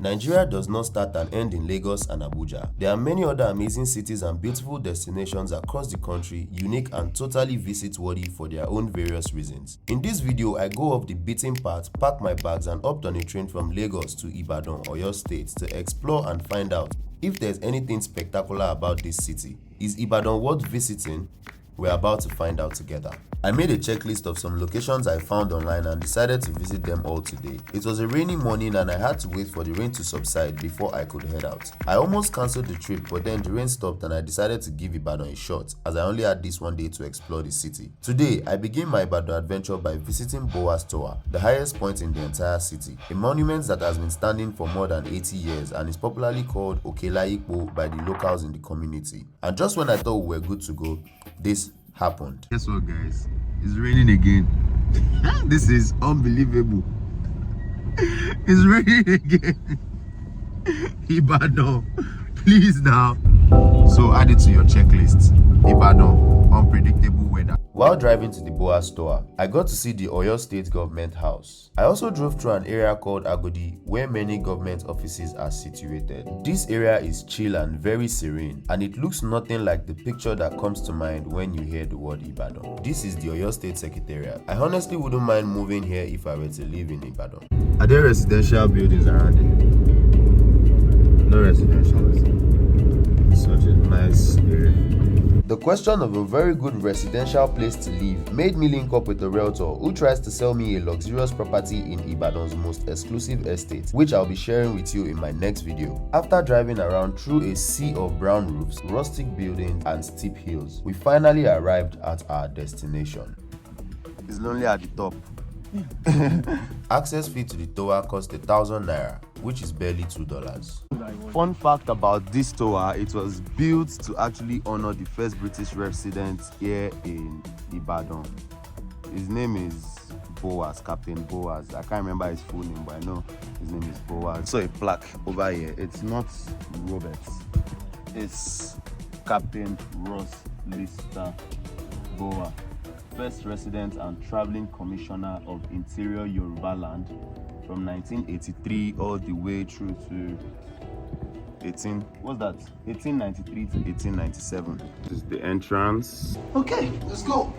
Nigeria does not start and end in Lagos and Abuja. There are many other amazing cities and beautiful destinations across the country, unique and totally visit-worthy for their own various reasons. In this video, I go off the beaten path, pack my bags and hopped on a train from Lagos to Ibadan, Oyo State to explore and find out if there's anything spectacular about this city. Is Ibadan worth visiting? We're about to find out together. I made a checklist of some locations I found online and decided to visit them all today. It was a rainy morning and I had to wait for the rain to subside before I could head out. I almost cancelled the trip, but then the rain stopped and I decided to give Ibadan a shot as I only had this one day to explore the city. Today, I begin my Ibadan adventure by visiting Boas Tower, the highest point in the entire city, a monument that has been standing for more than 80 years and is popularly called Okelaikpo by the locals in the community. And just when I thought we were good to go, this happened. Guess what, guys? It's raining again. This is unbelievable. It's raining again. Ibadan, please now. So add it to your checklist. Ibadan, unpredictable weather. While driving to the Boas Tower, I got to see the Oyo State Government House. I also drove through an area called Agodi where many government offices are situated. This area is chill and very serene, and it looks nothing like the picture that comes to mind when you hear the word Ibadan. This is the Oyo State Secretariat. I honestly wouldn't mind moving here if I were to live in Ibadan. Are there residential buildings around here? No residential. Such a nice area. The question of a very good residential place to live made me link up with a realtor who tries to sell me a luxurious property in Ibadan's most exclusive estate, which I'll be sharing with you in my next video. After driving around through a sea of brown roofs, rustic buildings and steep hills, we finally arrived at our destination. It's lonely at the top. Access fee to the tower cost 1,000 naira, which is barely $2. Fun fact about this tower, it was built to actually honor the first British resident here in Ibadan. His name is Boas, Captain Boas. I can't remember his full name, but I know his name is Boas. So a plaque over here. It's not Roberts. It's Captain Ross Lister Boas, first resident and traveling commissioner of Interior Yoruba Land from 1983 all the way through to 1893 to 1897. This is the entrance. Okay, let's go.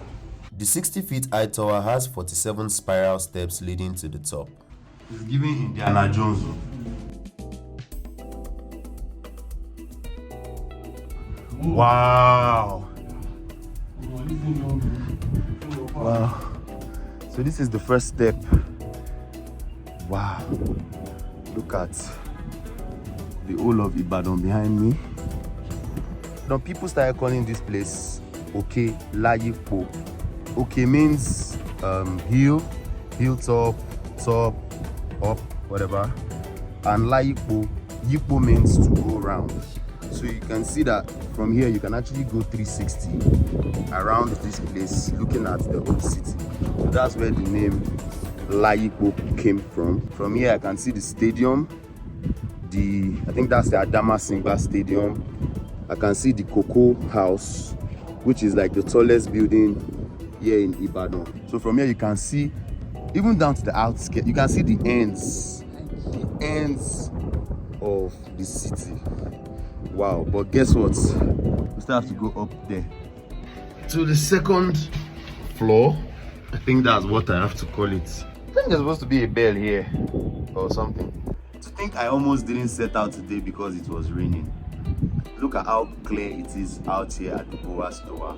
The 60-feet high tower has 47 spiral steps leading to the top. It's giving Indiana Jones. Wow. Wow. So this is the first step. Wow. Look at the whole of Ibadan behind me. Now people started calling this place Okelaikpo. Okay means hill, hilltop, top, up, whatever. And Laikpo, Yipo means to go round. So you can see that from here you can actually go 360 around this place looking at the whole city. So that's where the name Laikpo came from. From here I can see the stadium. I think that's the Adama Singba Stadium. I can see the Cocoa House, which is like the tallest building here in Ibadan. So from here you can see even down to the outskirts. You can see the ends of the city. Wow, but guess what? We still have to go up there to the second floor. I think that's what I have to call it. I think there's supposed to be a bell here or something. To think I almost didn't set out today because it was raining. Look at how clear it is out here at the Boas Tower.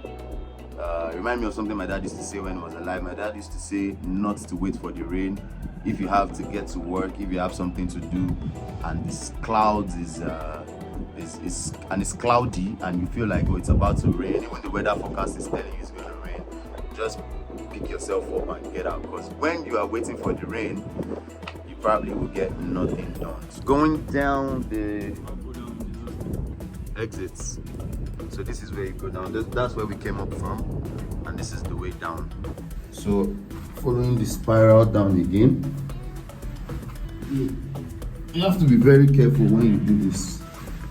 Remind me of something my dad used to say when he was alive. My dad used to say not to wait for the rain. If you have to get to work, if you have something to do, and this clouds it's cloudy and you feel like, oh, it's about to rain, when the weather forecast is telling you it's going to rain, just pick yourself up and get out, because when you are waiting for the rain, you probably will get nothing done. So going down the exits, so this is where you go down. That's where we came up from, and this is the way down. So following the spiral down again, you have to be very careful when you do this,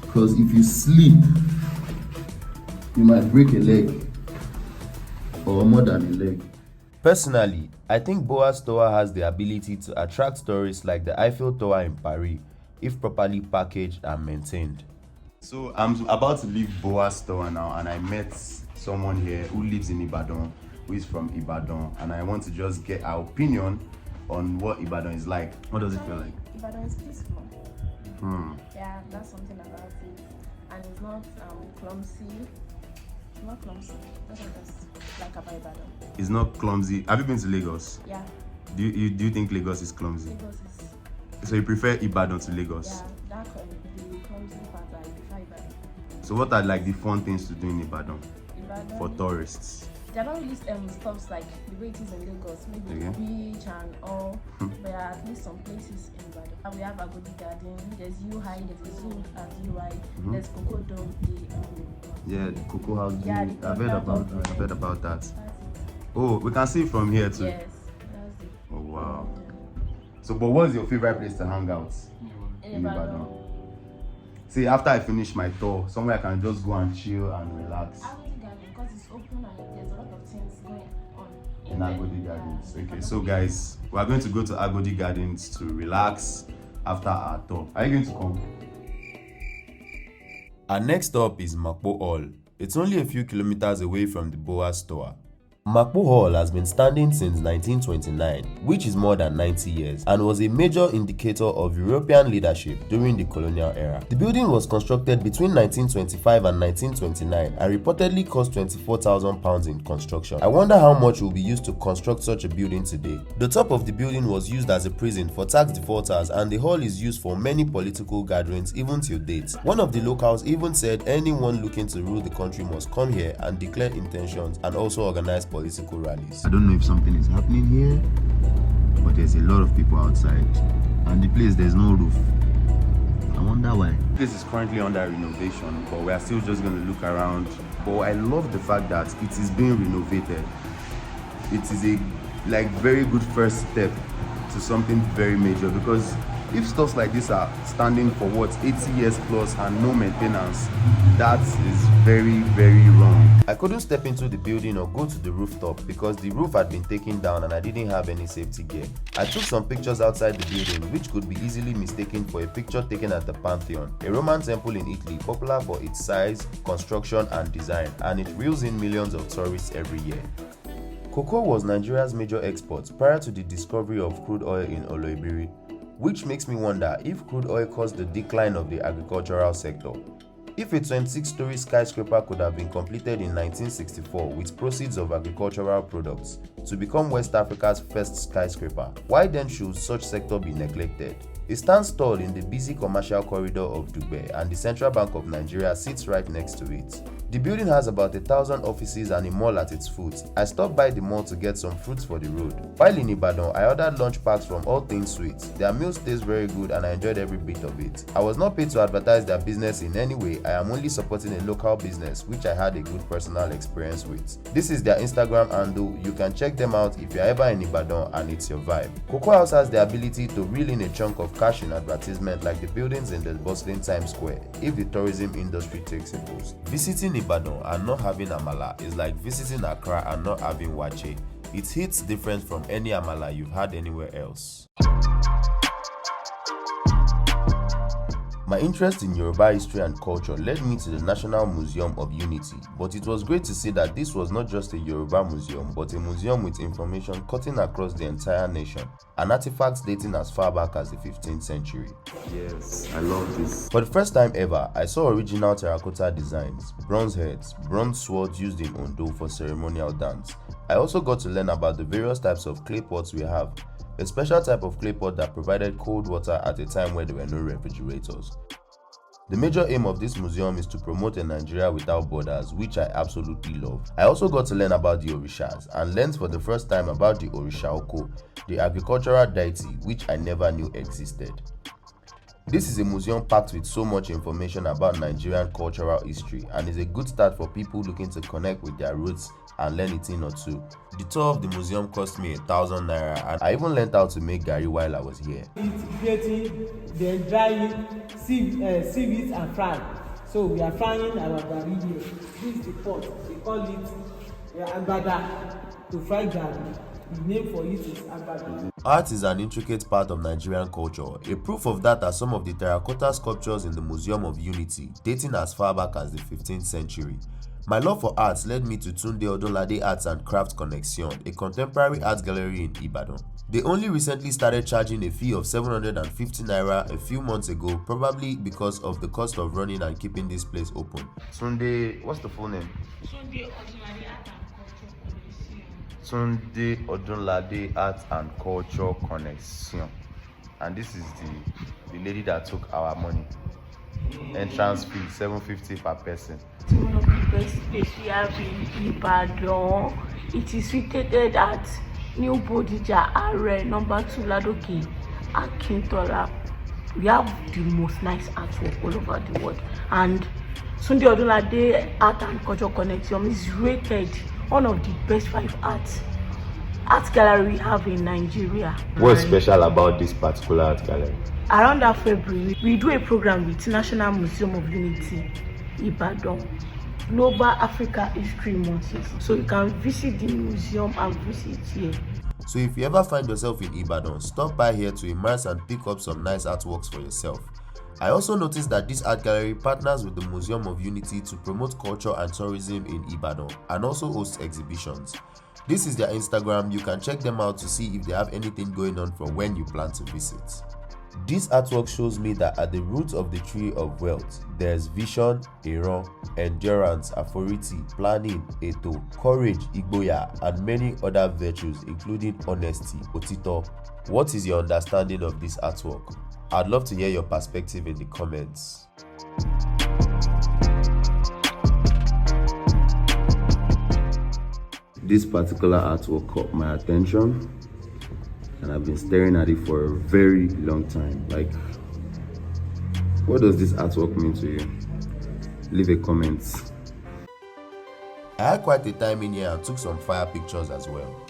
because if you sleep you might break a leg or more than a leg. Personally, I think Boas Tower has the ability to attract tourists like the Eiffel Tower in Paris, if properly packaged and maintained. So I'm about to leave Boa's store now, and I met someone here who lives in Ibadan, who is from Ibadan, and I want to just get our opinion on what Ibadan is like. What does it feel like? Ibadan is peaceful. Yeah, that's something about it. And it's not clumsy. It's not clumsy. That's what I just like about Ibadan. It's not clumsy. Have you been to Lagos? Yeah. Do you think Lagos is clumsy? Lagos is. So you prefer Ibadan to Lagos? Yeah, the clumsy part, I prefer Ibadan. So what are like the fun things to do in Ibadan for tourists? There are not really stops like the way it is in Lagos, maybe the beach and all. There are at least some places in Ibadan. And we have Agodi Garden, there's UI, there's a zoo at UI, there's Cocoa Dome, yeah, the Cocoa House. Yeah, I've heard about that. Oh, we can see it from here too. Yes, that's it. Oh wow. So, but what's your favorite place to hang out In Ibadan? See, after I finish my tour, somewhere I can just go and chill and relax. Agodi Garden, because it's open and there's a lot of things going on In Agodi Gardens. Okay, so guys, we are going to go to Agodi Gardens to relax after our tour. Are you going to come? Our next stop is MAPO Hall. It's only a few kilometers away from the Boa store. MAPO Hall has been standing since 1929, which is more than 90 years, and was a major indicator of European leadership during the colonial era. The building was constructed between 1925 and 1929 and reportedly cost £24,000 in construction. I wonder how much will be used to construct such a building today. The top of the building was used as a prison for tax defaulters, and the hall is used for many political gatherings even till date. One of the locals even said anyone looking to rule the country must come here and declare intentions and also organize political rallies. I don't know if something is happening here, but there's a lot of people outside, and the place, there's no roof. I wonder why. This is currently under renovation, but we are still just going to look around. But I love the fact that it is being renovated. It is a very good first step to something very major, because if stuff like this are standing for 80 years plus and no maintenance, that is very, very wrong. I couldn't step into the building or go to the rooftop because the roof had been taken down and I didn't have any safety gear. I took some pictures outside the building, which could be easily mistaken for a picture taken at the Pantheon, a Roman temple in Italy popular for its size, construction and design, and it reels in millions of tourists every year. Cocoa was Nigeria's major export prior to the discovery of crude oil in Oloibiri, which makes me wonder if crude oil caused the decline of the agricultural sector. If a 26-story skyscraper could have been completed in 1964 with proceeds of agricultural products to become West Africa's first skyscraper, why then should such sector be neglected? It stands tall in the busy commercial corridor of Dugbe, and the Central Bank of Nigeria sits right next to it. The building has about 1,000 offices and a mall at its foot. I stopped by the mall to get some fruits for the road. While in Ibadan, I ordered lunch packs from All Things Sweets. Their meals taste very good and I enjoyed every bit of it. I was not paid to advertise their business in any way. I am only supporting a local business which I had a good personal experience with. This is their Instagram handle. You can check them out if you're ever in Ibadan and it's your vibe. Cocoa House has the ability to reel in a chunk of cash in advertisement like the buildings in the bustling Times Square if the tourism industry takes a boost. Visiting Ibadan and not having AMALA is like visiting Accra and not having Wache. It hits different from any AMALA you've had anywhere else. My interest in Yoruba history and culture led me to the National Museum of Unity, but it was great to see that this was not just a Yoruba museum, but a museum with information cutting across the entire nation, and artifacts dating as far back as the 15th century. Yes, I love this. For the first time ever, I saw original terracotta designs, bronze heads, bronze swords used in Ondo for ceremonial dance. I also got to learn about the various types of clay pots we have, a special type of clay pot that provided cold water at a time where there were no refrigerators. The major aim of this museum is to promote a Nigeria without borders, which I absolutely love. I also got to learn about the Orishas and learned for the first time about the Orisha Oko, the agricultural deity which I never knew existed. This is a museum packed with so much information about Nigerian cultural history and is a good start for people looking to connect with their roots and learn a thing or two. The tour of the museum cost me 1,000 naira and I even learned how to make gari while I was here. It's creating, then dry it, sieve it and fry. So we are frying our gari here. This is the pot, they call it agbada to fry gari. The name for it is Agbada. Art is an intricate part of Nigerian culture. A proof of that are some of the terracotta sculptures in the Museum of Unity, dating as far back as the 15th century. My love for arts led me to Tunde ODUNLADE Arts and Craft CONNEXION, a contemporary art gallery in Ibadan. They only recently started charging a fee of 750 naira a few months ago, probably because of the cost of running and keeping this place open. Tunde, what's the full name? Tunde ODUNLADE Art and Culture CONNEXION. And this is the lady that took our money. Entrance fee 750 per person. It's one of the best places we have in Ibadan. It is situated at New Bodija Are, number 2 Ladoke, Akintola. We have the most nice artwork all over the world. And Tunde ODUNLADE Art and Culture CONNEXION is rated one of the best 5 art gallery we have in Nigeria. What's special about this particular art gallery? Around that February, we do a program with National Museum of Unity, Ibadan, Global Africa History Month. So you can visit the museum and visit here. So if you ever find yourself in Ibadan, stop by here to immerse and pick up some nice artworks for yourself. I also noticed that this art gallery partners with the Museum of Unity to promote culture and tourism in Ibadan and also host exhibitions. This is their Instagram. You can check them out to see if they have anything going on for when you plan to visit. This artwork shows me that at the root of the tree of wealth, there's vision, Iran, endurance, authority, planning, eto, courage, igboya, and many other virtues including honesty, otito. What is your understanding of this artwork? I'd love to hear your perspective in the comments. This particular artwork caught my attention, and I've been staring at it for a very long time. Like, what does this artwork mean to you? Leave a comment. I had quite a time in here and took some fire pictures as well.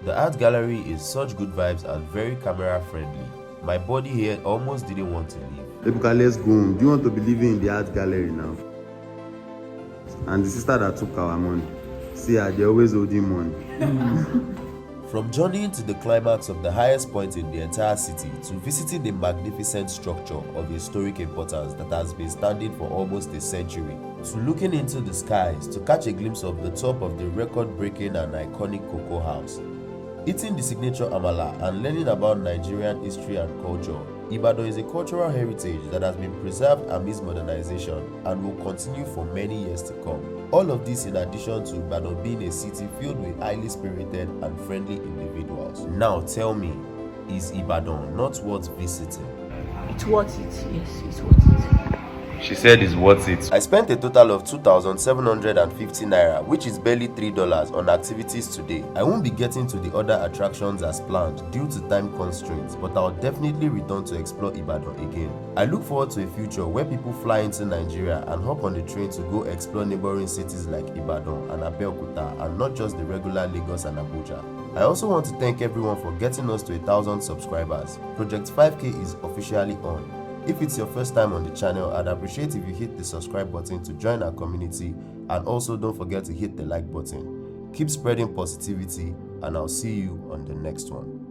The art gallery is such good vibes and very camera friendly. My body here almost didn't want to leave. Ebuka, let's go home. Do you want to be living in the art gallery now? And the sister that took our money, see her, they always holding money. From journeying to the climax of the highest point in the entire city to visiting the magnificent structure of historic importance that has been standing for almost a century, to looking into the skies to catch a glimpse of the top of the record-breaking and iconic Cocoa House, eating the signature AMALA and learning about Nigerian history and culture, Ibadan is a cultural heritage that has been preserved amidst modernization and will continue for many years to come. All of this in addition to Ibadan being a city filled with highly spirited and friendly individuals. Now tell me, is Ibadan not worth visiting? It's worth it, yes, it's worth it. She said it's worth it. I spent a total of 2,750 naira, which is barely $3 on activities today. I won't be getting to the other attractions as planned due to time constraints, but I'll definitely return to explore Ibadan again. I look forward to a future where people fly into Nigeria and hop on the train to go explore neighboring cities like Ibadan and Abeokuta and not just the regular Lagos and Abuja. I also want to thank everyone for getting us to 1,000 subscribers. Project 5K is officially on. If it's your first time on the channel, I'd appreciate if you hit the subscribe button to join our community, and also don't forget to hit the like button. Keep spreading positivity, and I'll see you on the next one.